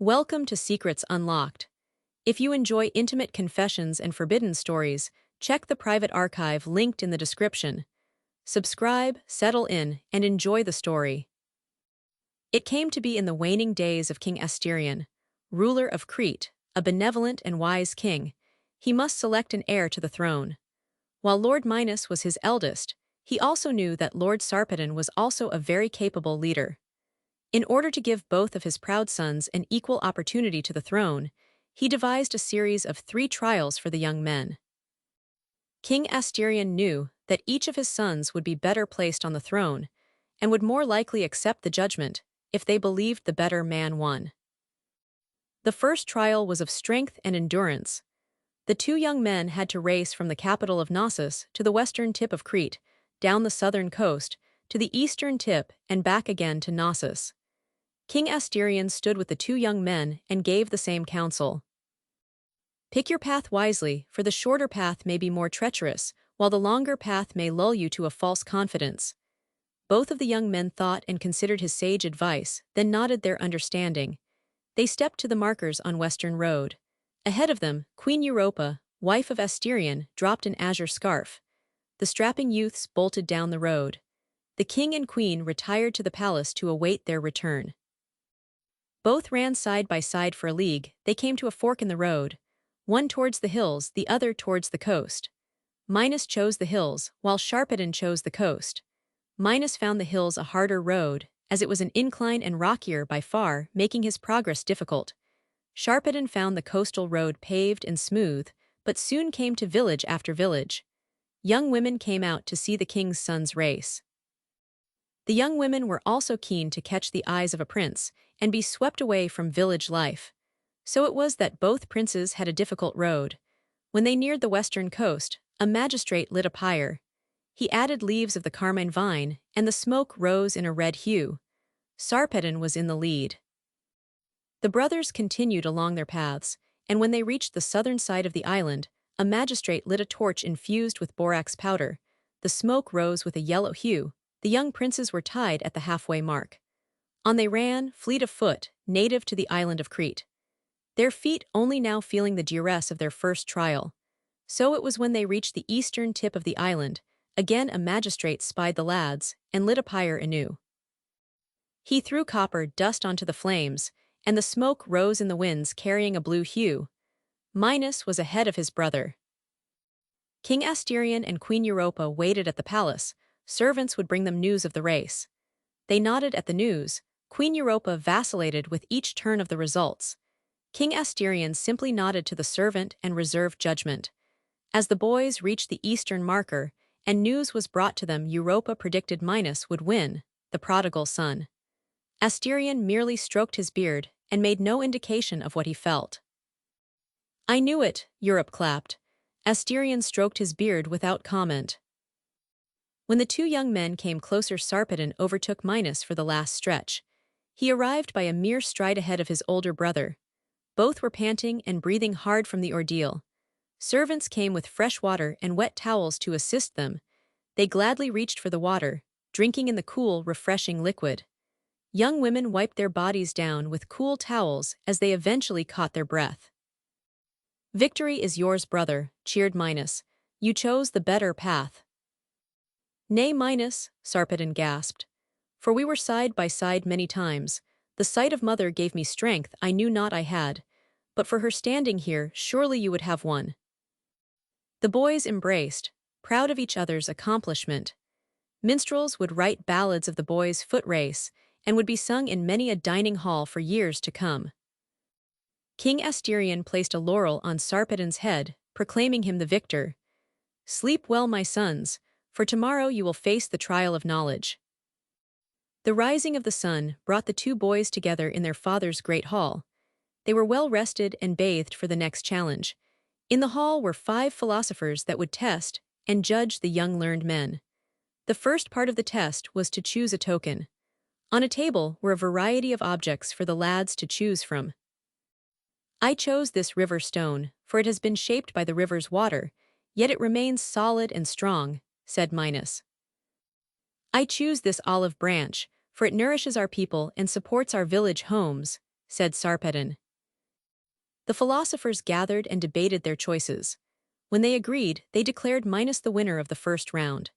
Welcome to Secrets Unlocked. If you enjoy intimate confessions and forbidden stories, check the private archive linked in the description. Subscribe, settle in, and enjoy the story. It came to be in the waning days of King Asterion, ruler of Crete, a benevolent and wise king. He must select an heir to the throne. While Lord Minos was his eldest, he also knew that Lord Sarpedon was also a very capable leader. In order to give both of his proud sons an equal opportunity to the throne, he devised a series of 3 trials for the young men. King Asterion knew that each of his sons would be better placed on the throne, and would more likely accept the judgment if they believed the better man won. The first trial was of strength and endurance. The 2 young men had to race from the capital of Knossos to the western tip of Crete, down the southern coast, to the eastern tip and back again to Knossos. King Asterion stood with the 2 young men and gave the same counsel. Pick your path wisely, for the shorter path may be more treacherous, while the longer path may lull you to a false confidence. Both of the young men thought and considered his sage advice, then nodded their understanding. They stepped to the markers on Western Road. Ahead of them, Queen Europa, wife of Asterion, dropped an azure scarf. The strapping youths bolted down the road. The king and queen retired to the palace to await their return. Both ran side by side for a league. They came to a fork in the road, one towards the hills, the other towards the coast. Minos chose the hills, while Sarpedon chose the coast. Minos found the hills a harder road, as it was an incline and rockier by far, making his progress difficult. Sarpedon found the coastal road paved and smooth, but soon came to village after village. Young women came out to see the king's sons race. The young women were also keen to catch the eyes of a prince and be swept away from village life. So it was that both princes had a difficult road. When they neared the western coast, a magistrate lit a pyre. He added leaves of the carmine vine, and the smoke rose in a red hue. Sarpedon was in the lead. The brothers continued along their paths, and when they reached the southern side of the island, a magistrate lit a torch infused with borax powder. The smoke rose with a yellow hue. The young princes were tied at the halfway mark. On they ran, fleet of foot, native to the island of Crete. Their feet only now feeling the duress of their first trial. So it was when they reached the eastern tip of the island, again a magistrate spied the lads, and lit a pyre anew. He threw copper dust onto the flames, and the smoke rose in the winds carrying a blue hue. Minos was ahead of his brother. King Asterion and Queen Europa waited at the palace. Servants would bring them news of the race. They nodded at the news. Queen Europa vacillated with each turn of the results. King Asterion simply nodded to the servant and reserved judgment. As the boys reached the eastern marker, and news was brought to them, Europa predicted Minos would win, the prodigal son. Asterion merely stroked his beard and made no indication of what he felt. "I knew it," Europe clapped. Asterion stroked his beard without comment. When the 2 young men came closer, Sarpedon overtook Minos for the last stretch. He arrived by a mere stride ahead of his older brother. Both were panting and breathing hard from the ordeal. Servants came with fresh water and wet towels to assist them. They gladly reached for the water, drinking in the cool, refreshing liquid. Young women wiped their bodies down with cool towels as they eventually caught their breath. "Victory is yours, brother," cheered Minos. "You chose the better path." "Nay, Minos," Sarpedon gasped. "For we were side by side many times. The sight of mother gave me strength I knew not I had. But for her standing here, surely you would have won." The boys embraced, proud of each other's accomplishment. Minstrels would write ballads of the boys' foot race, and would be sung in many a dining hall for years to come. King Asterion placed a laurel on Sarpedon's head, proclaiming him the victor. "Sleep well, my sons, for tomorrow you will face the trial of knowledge." The rising of the sun brought the 2 boys together in their father's great hall. They were well rested and bathed for the next challenge. In the hall were 5 philosophers that would test and judge the young learned men. The first part of the test was to choose a token. On a table were a variety of objects for the lads to choose from. "I chose this river stone, for it has been shaped by the river's water, yet it remains solid and strong," said Minos. "I choose this olive branch, for it nourishes our people and supports our village homes," said Sarpedon. The philosophers gathered and debated their choices. When they agreed, they declared Minos the winner of the first round.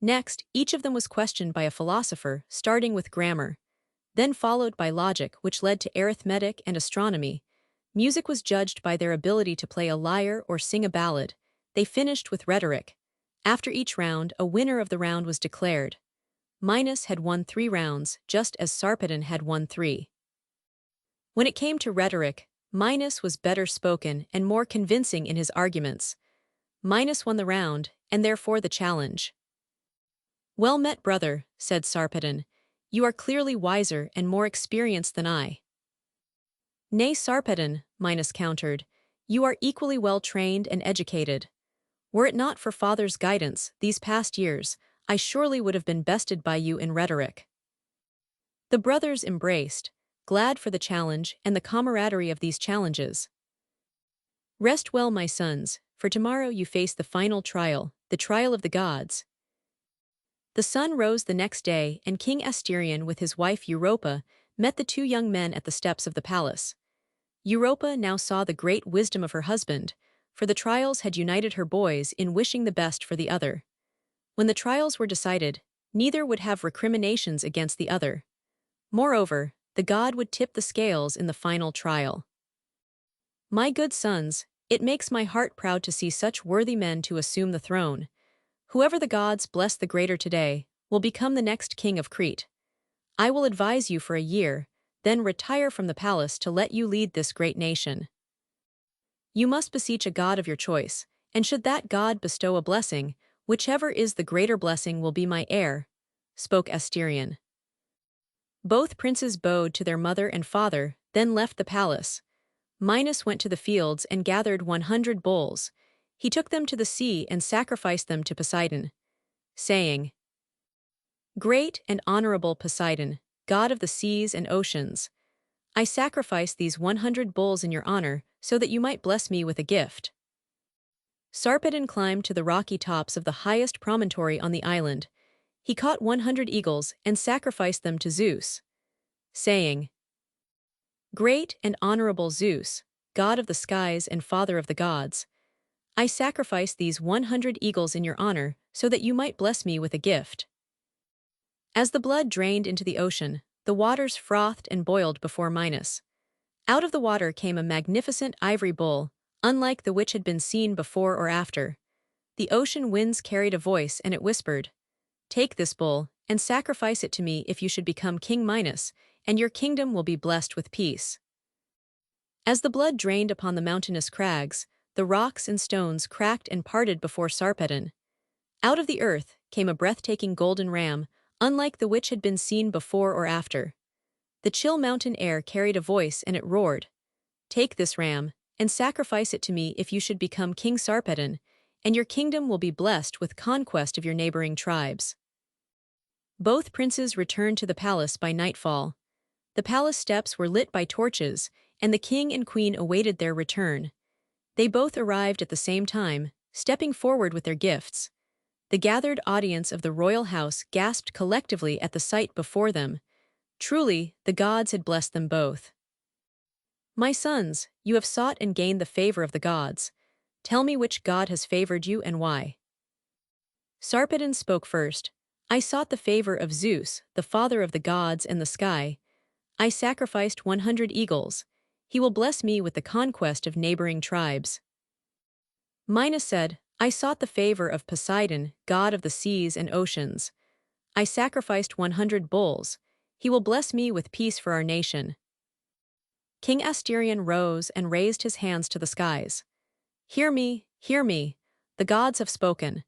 Next, each of them was questioned by a philosopher, starting with grammar, then followed by logic, which led to arithmetic and astronomy. Music was judged by their ability to play a lyre or sing a ballad. They finished with rhetoric. After each round, a winner of the round was declared. Minos had won 3 rounds, just as Sarpedon had won 3. When it came to rhetoric, Minos was better spoken and more convincing in his arguments. Minos won the round, and therefore the challenge. "Well met, brother," said Sarpedon. "You are clearly wiser and more experienced than I." "Nay, Sarpedon," Minos countered, "you are equally well trained and educated. Were it not for father's guidance these past years, I surely would have been bested by you in rhetoric." The brothers embraced, glad for the challenge and the camaraderie of these challenges. "Rest well, my sons, for tomorrow you face the final trial, the trial of the gods." The sun rose the next day, and King Asterion with his wife Europa met the 2 young men at the steps of the palace. Europa now saw the great wisdom of her husband, for the trials had united her boys in wishing the best for the other. When the trials were decided, neither would have recriminations against the other. Moreover, the god would tip the scales in the final trial. "My good sons, it makes my heart proud to see such worthy men to assume the throne. Whoever the gods bless the greater today will become the next king of Crete. I will advise you for a year, then retire from the palace to let you lead this great nation. You must beseech a god of your choice, and should that god bestow a blessing, whichever is the greater blessing will be my heir," spoke Asterion. Both princes bowed to their mother and father, then left the palace. Minos went to the fields and gathered 100 bulls. He took them to the sea and sacrificed them to Poseidon, saying, "Great and honorable Poseidon, god of the seas and oceans, I sacrifice these 100 bulls in your honor so that you might bless me with a gift." Sarpedon climbed to the rocky tops of the highest promontory on the island. He caught 100 eagles and sacrificed them to Zeus, saying, "Great and honorable Zeus, god of the skies and father of the gods, I sacrifice these 100 eagles in your honor so that you might bless me with a gift." As the blood drained into the ocean, the waters frothed and boiled before Minos. Out of the water came a magnificent ivory bull, unlike the which had been seen before or after. The ocean winds carried a voice, and it whispered, "Take this bull, and sacrifice it to me if you should become King Minos, and your kingdom will be blessed with peace." As the blood drained upon the mountainous crags, the rocks and stones cracked and parted before Sarpedon. Out of the earth came a breathtaking golden ram, unlike the which had been seen before or after. The chill mountain air carried a voice, and it roared, "Take this ram, and sacrifice it to me if you should become King Sarpedon, and your kingdom will be blessed with conquest of your neighboring tribes." Both princes returned to the palace by nightfall. The palace steps were lit by torches, and the king and queen awaited their return. They both arrived at the same time, stepping forward with their gifts. The gathered audience of the royal house gasped collectively at the sight before them. Truly, the gods had blessed them both. "My sons, you have sought and gained the favor of the gods. Tell me which god has favored you and why." Sarpedon spoke first. "I sought the favor of Zeus, the father of the gods and the sky. I sacrificed 100 eagles. He will bless me with the conquest of neighboring tribes." Minos said, "I sought the favor of Poseidon, god of the seas and oceans. I sacrificed 100 bulls. He will bless me with peace for our nation." King Asterion rose and raised his hands to the skies. Hear me, the gods have spoken.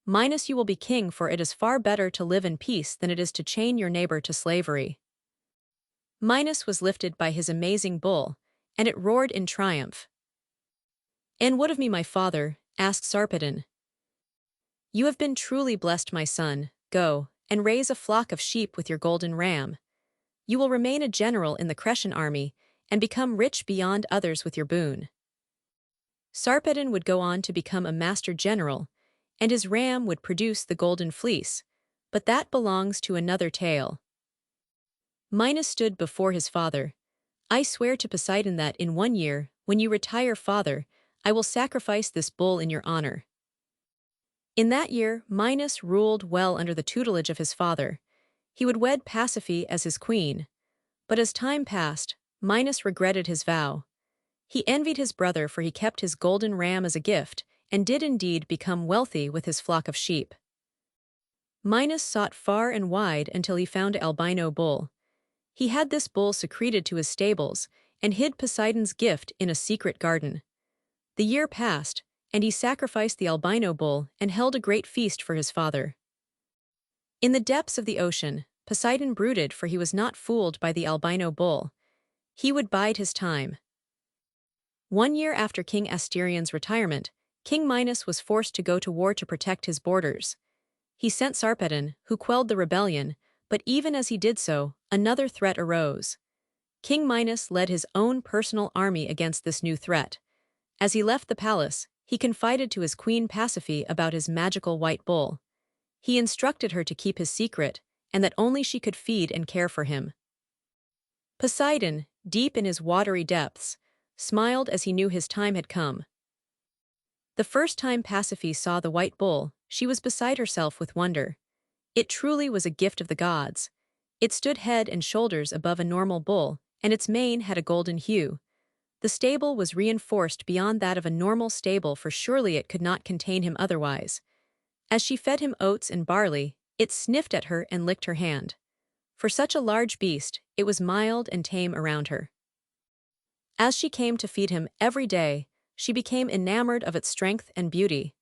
Minos, you will be king, for it is far better to live in peace than it is to chain your neighbor to slavery." Minos was lifted by his amazing bull, and it roared in triumph. "And what of me, my father?" asked Sarpedon. "You have been truly blessed, my son. Go, and raise a flock of sheep with your golden ram. You will remain a general in the Cretan army, and become rich beyond others with your boon." Sarpedon would go on to become a master general, and his ram would produce the golden fleece, but that belongs to another tale. Minos stood before his father. I swear to Poseidon that in 1 year, when you retire, father, I will sacrifice this bull in your honor." In that year, Minos ruled well under the tutelage of his father. He would wed Pasiphae as his queen. But as time passed, Minos regretted his vow. He envied his brother, for he kept his golden ram as a gift, and did indeed become wealthy with his flock of sheep. Minos sought far and wide until he found an albino bull. He had this bull secreted to his stables, and hid Poseidon's gift in a secret garden. The year passed, and he sacrificed the albino bull and held a great feast for his father. In the depths of the ocean, Poseidon brooded, for he was not fooled by the albino bull. He would bide his time. 1 year after King Asterion's retirement, King Minos was forced to go to war to protect his borders. He sent Sarpedon, who quelled the rebellion, but even as he did so, another threat arose. King Minos led his own personal army against this new threat. As he left the palace, he confided to his queen Pasiphae about his magical white bull. He instructed her to keep his secret, and that only she could feed and care for him. Poseidon, deep in his watery depths, smiled as he knew his time had come. The first time Pasiphae saw the white bull, she was beside herself with wonder. It truly was a gift of the gods. It stood head and shoulders above a normal bull, and its mane had a golden hue. The stable was reinforced beyond that of a normal stable, for surely it could not contain him otherwise. As she fed him oats and barley, it sniffed at her and licked her hand. For such a large beast, it was mild and tame around her. As she came to feed him every day, she became enamored of its strength and beauty.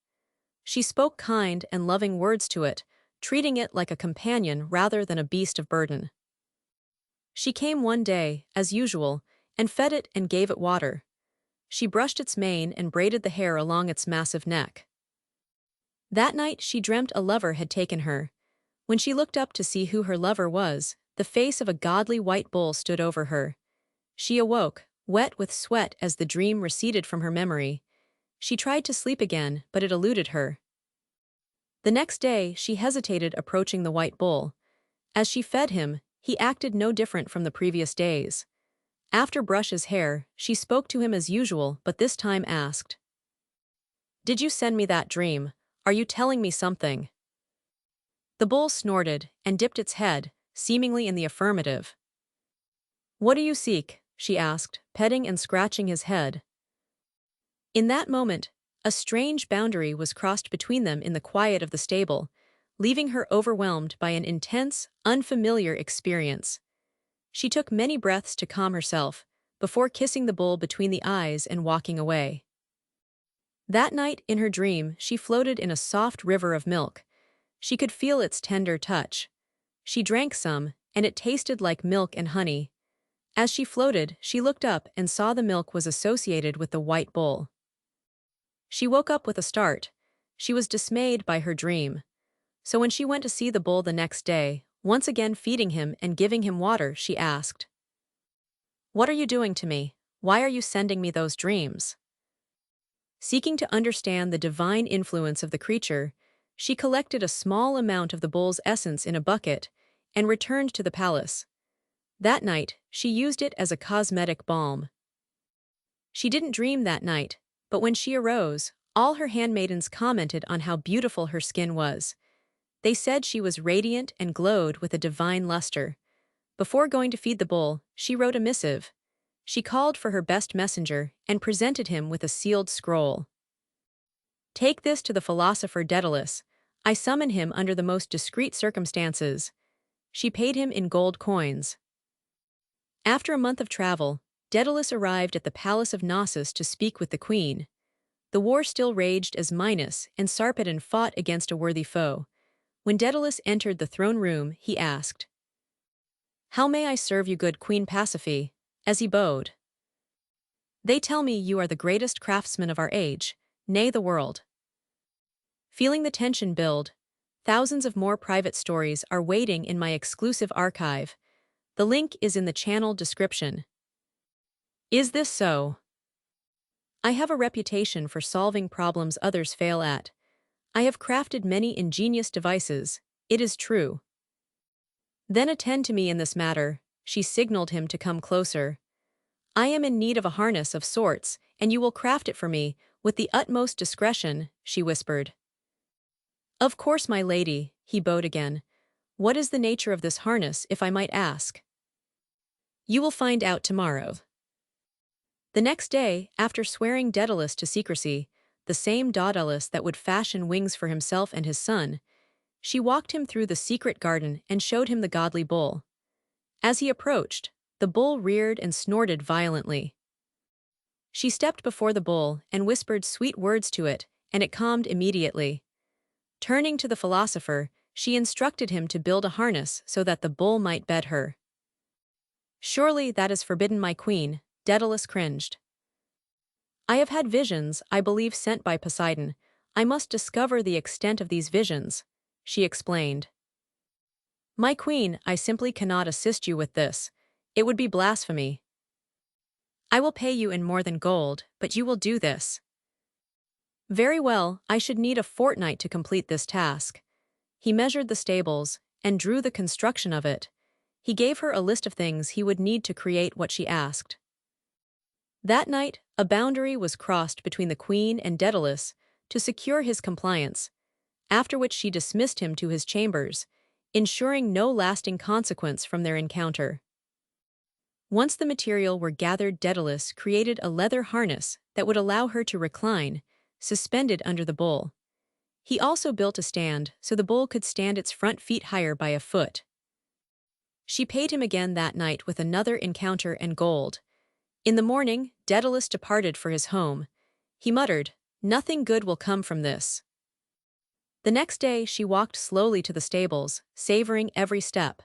She spoke kind and loving words to it, treating it like a companion rather than a beast of burden. She came one day, as usual, and fed it and gave it water. She brushed its mane and braided the hair along its massive neck. That night she dreamt a lover had taken her. When she looked up to see who her lover was, the face of a godly white bull stood over her. She awoke, wet with sweat as the dream receded from her memory. She tried to sleep again, but it eluded her. The next day she hesitated approaching the white bull. As she fed him, he acted no different from the previous days. After brush his hair, she spoke to him as usual, but this time asked, "Did you send me that dream? Are you telling me something?" The bull snorted and dipped its head, seemingly in the affirmative. "What do you seek?" she asked, petting and scratching his head. In that moment, a strange boundary was crossed between them in the quiet of the stable, leaving her overwhelmed by an intense, unfamiliar experience. She took many breaths to calm herself, before kissing the bull between the eyes and walking away. That night, in her dream, she floated in a soft river of milk. She could feel its tender touch. She drank some, and it tasted like milk and honey. As she floated, she looked up and saw the milk was associated with the white bull. She woke up with a start. She was dismayed by her dream. So when she went to see the bull the next day, once again feeding him and giving him water, she asked, "What are you doing to me? Why are you sending me those dreams?" Seeking to understand the divine influence of the creature, she collected a small amount of the bull's essence in a bucket and returned to the palace. That night, she used it as a cosmetic balm. She didn't dream that night, but when she arose, all her handmaidens commented on how beautiful her skin was. They said she was radiant and glowed with a divine luster. Before going to feed the bull, she wrote a missive. She called for her best messenger and presented him with a sealed scroll. "Take this to the philosopher Daedalus. I summon him under the most discreet circumstances." She paid him in gold coins. After a month of travel, Daedalus arrived at the palace of Knossos to speak with the queen. The war still raged as Minos and Sarpedon fought against a worthy foe. When Daedalus entered the throne room, he asked, "How may I serve you, good Queen Pasiphae?" As he bowed. "They tell me you are the greatest craftsman of our age, nay the world." Feeling the tension build, thousands of more private stories are waiting in my exclusive archive. The link is in the channel description. Is this so? I have a reputation for solving problems others fail at. I have crafted many ingenious devices, it is true. Then attend to me in this matter. She signaled him to come closer. I am in need of a harness of sorts, and you will craft it for me, with the utmost discretion, she whispered. Of course, my lady, he bowed again. What is the nature of this harness, if I might ask? You will find out tomorrow. The next day, after swearing Daedalus to secrecy, the same Daedalus that would fashion wings for himself and his son, she walked him through the secret garden and showed him the godly bull. As he approached, the bull reared and snorted violently. She stepped before the bull and whispered sweet words to it, and it calmed immediately. Turning to the philosopher, she instructed him to build a harness so that the bull might bed her. Surely that is forbidden, my queen, Daedalus cringed. I have had visions, I believe sent by Poseidon. I must discover the extent of these visions, she explained. My queen, I simply cannot assist you with this. It would be blasphemy. I will pay you in more than gold, but you will do this. Very well, I should need a fortnight to complete this task. He measured the stables and drew the construction of it. He gave her a list of things he would need to create what she asked. That night, a boundary was crossed between the queen and Daedalus to secure his compliance, after which she dismissed him to his chambers, ensuring no lasting consequence from their encounter. Once the material were gathered, Daedalus created a leather harness that would allow her to recline, suspended under the bull. He also built a stand so the bull could stand its front feet higher by a foot. She paid him again that night with another encounter and gold. In the morning, Daedalus departed for his home. He muttered, "Nothing good will come from this." The next day she walked slowly to the stables, savoring every step.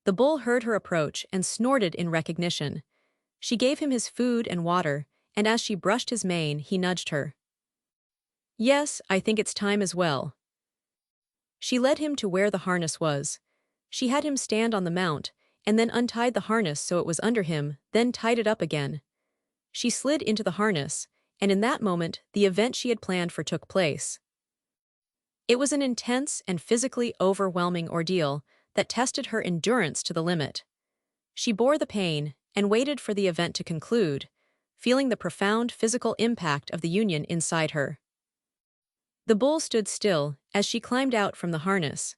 The bull heard her approach and snorted in recognition. She gave him his food and water, and as she brushed his mane, he nudged her. Yes, I think it's time as well. She led him to where the harness was. She had him stand on the mount, and then untied the harness so it was under him, then tied it up again. She slid into the harness, and in that moment, the event she had planned for took place. It was an intense and physically overwhelming ordeal that tested her endurance to the limit. She bore the pain and waited for the event to conclude, feeling the profound physical impact of the union inside her. The bull stood still as she climbed out from the harness.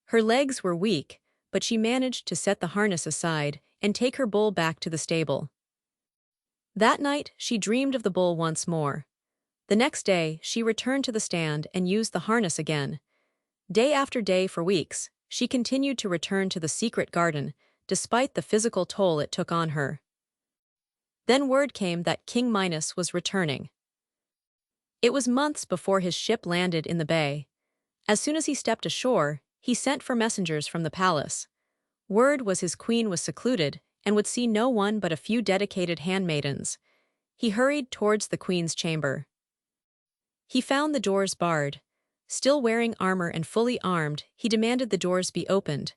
Her legs were weak, but she managed to set the harness aside and take her bull back to the stable. That night, she dreamed of the bull once more. The next day, she returned to the stand and used the harness again. Day after day for weeks, she continued to return to the secret garden, despite the physical toll it took on her. Then word came that King Minos was returning. It was months before his ship landed in the bay. As soon as he stepped ashore, he sent for messengers from the palace. Word was his queen was secluded and would see no one but a few dedicated handmaidens. He hurried towards the queen's chamber. He found the doors barred. Still wearing armor and fully armed, he demanded the doors be opened.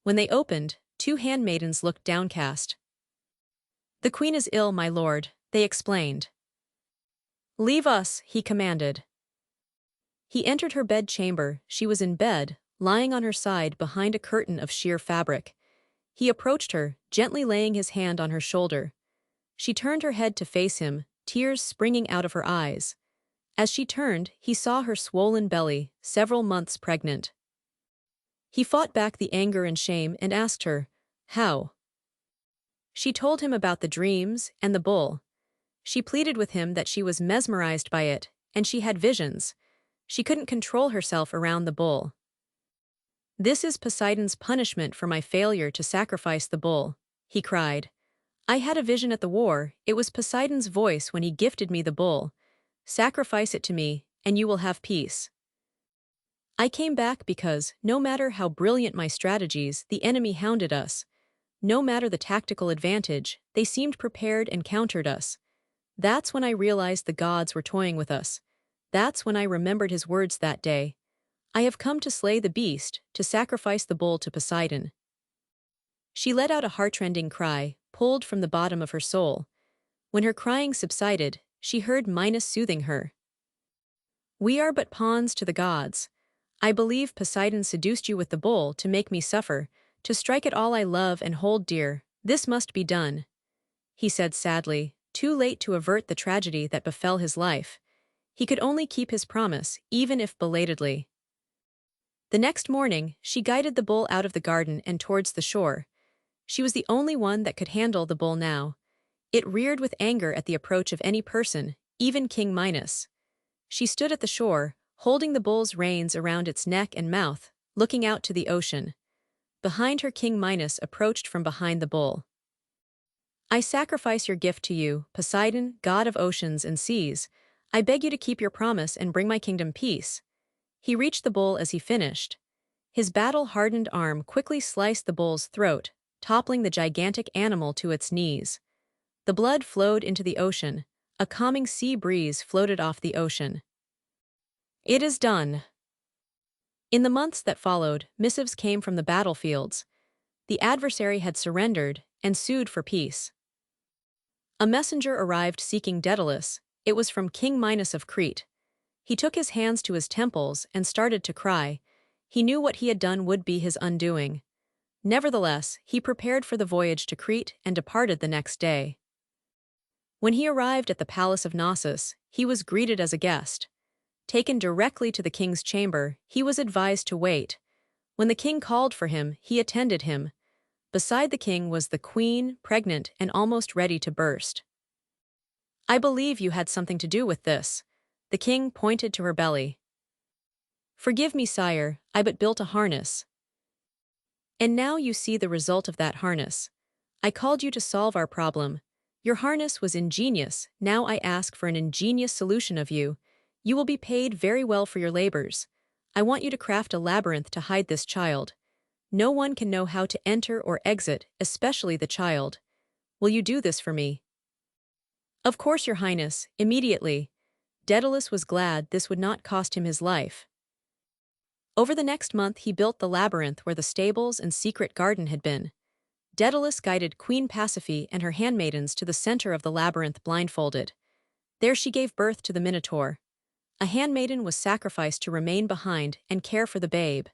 When they opened, 2 handmaidens looked downcast. "The queen is ill, my lord," they explained. "Leave us," he commanded. He entered her bedchamber. She was in bed, lying on her side behind a curtain of sheer fabric. He approached her, gently laying his hand on her shoulder. She turned her head to face him, tears springing out of her eyes. As she turned, he saw her swollen belly, several months pregnant. He fought back the anger and shame and asked her, "How?" She told him about the dreams and the bull. She pleaded with him that she was mesmerized by it, and she had visions. She couldn't control herself around the bull. "This is Poseidon's punishment for my failure to sacrifice the bull," he cried. "I had a vision at the war. It was Poseidon's voice when he gifted me the bull. Sacrifice it to me, and you will have peace." I came back because, no matter how brilliant my strategies, the enemy hounded us. No matter the tactical advantage, they seemed prepared and countered us. That's when I realized the gods were toying with us. That's when I remembered his words that day. I have come to slay the beast, to sacrifice the bull to Poseidon. She let out a heartrending cry, pulled from the bottom of her soul. When her crying subsided, she heard Minos soothing her. "We are but pawns to the gods. I believe Poseidon seduced you with the bull to make me suffer, to strike at all I love and hold dear. This must be done." he said sadly, too late to avert the tragedy that befell his life. He could only keep his promise, even if belatedly. The next morning, she guided the bull out of the garden and towards the shore. She was the only one that could handle the bull now. It reared with anger at the approach of any person, even King Minos. She stood at the shore, holding the bull's reins around its neck and mouth, looking out to the ocean. Behind her, King Minos approached from behind the bull. "I sacrifice your gift to you, Poseidon, god of oceans and seas. I beg you to keep your promise and bring my kingdom peace." He reached the bull as he finished. His battle-hardened arm quickly sliced the bull's throat, toppling the gigantic animal to its knees. The blood flowed into the ocean. A calming sea breeze floated off the ocean. It is done. In the months that followed, missives came from the battlefields. The adversary had surrendered and sued for peace. A messenger arrived seeking Daedalus. It was from King Minos of Crete. He took his hands to his temples and started to cry. He knew what he had done would be his undoing. Nevertheless, he prepared for the voyage to Crete and departed the next day. When he arrived at the palace of Knossos, he was greeted as a guest. Taken directly to the king's chamber, he was advised to wait. When the king called for him, he attended him. Beside the king was the queen, pregnant and almost ready to burst. "I believe you had something to do with this." The king pointed to her belly. "Forgive me, sire, I but built a harness. And now you see the result of that harness. I called you to solve our problem. Your harness was ingenious, now I ask for an ingenious solution of you. You will be paid very well for your labors. I want you to craft a labyrinth to hide this child. No one can know how to enter or exit, especially the child. Will you do this for me?" "Of course, your highness, immediately." Daedalus was glad this would not cost him his life. Over the next month he built the labyrinth where the stables and secret garden had been. Daedalus guided Queen Pasiphae and her handmaidens to the center of the labyrinth blindfolded. There she gave birth to the Minotaur. A handmaiden was sacrificed to remain behind and care for the babe.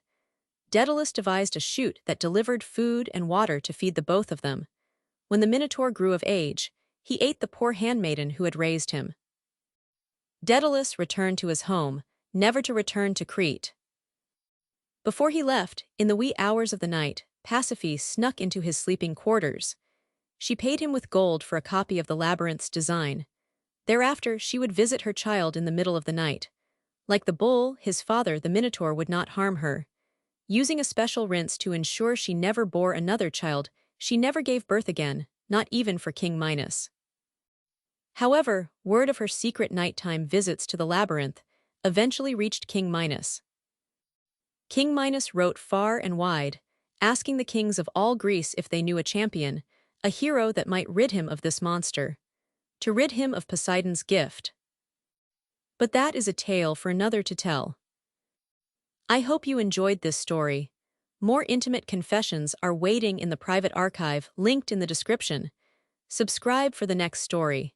Daedalus devised a chute that delivered food and water to feed the both of them. When the Minotaur grew of age, he ate the poor handmaiden who had raised him. Daedalus returned to his home, never to return to Crete. Before he left, in the wee hours of the night, Pasiphae snuck into his sleeping quarters. She paid him with gold for a copy of the labyrinth's design. Thereafter, she would visit her child in the middle of the night. Like the bull, his father, the Minotaur, would not harm her. Using a special rinse to ensure she never bore another child, she never gave birth again, not even for King Minos. However, word of her secret nighttime visits to the labyrinth eventually reached King Minos. King Minos wrote far and wide, asking the kings of all Greece if they knew a champion, a hero that might rid him of this monster, to rid him of Poseidon's gift. But that is a tale for another to tell. I hope you enjoyed this story. More intimate confessions are waiting in the private archive linked in the description. Subscribe for the next story.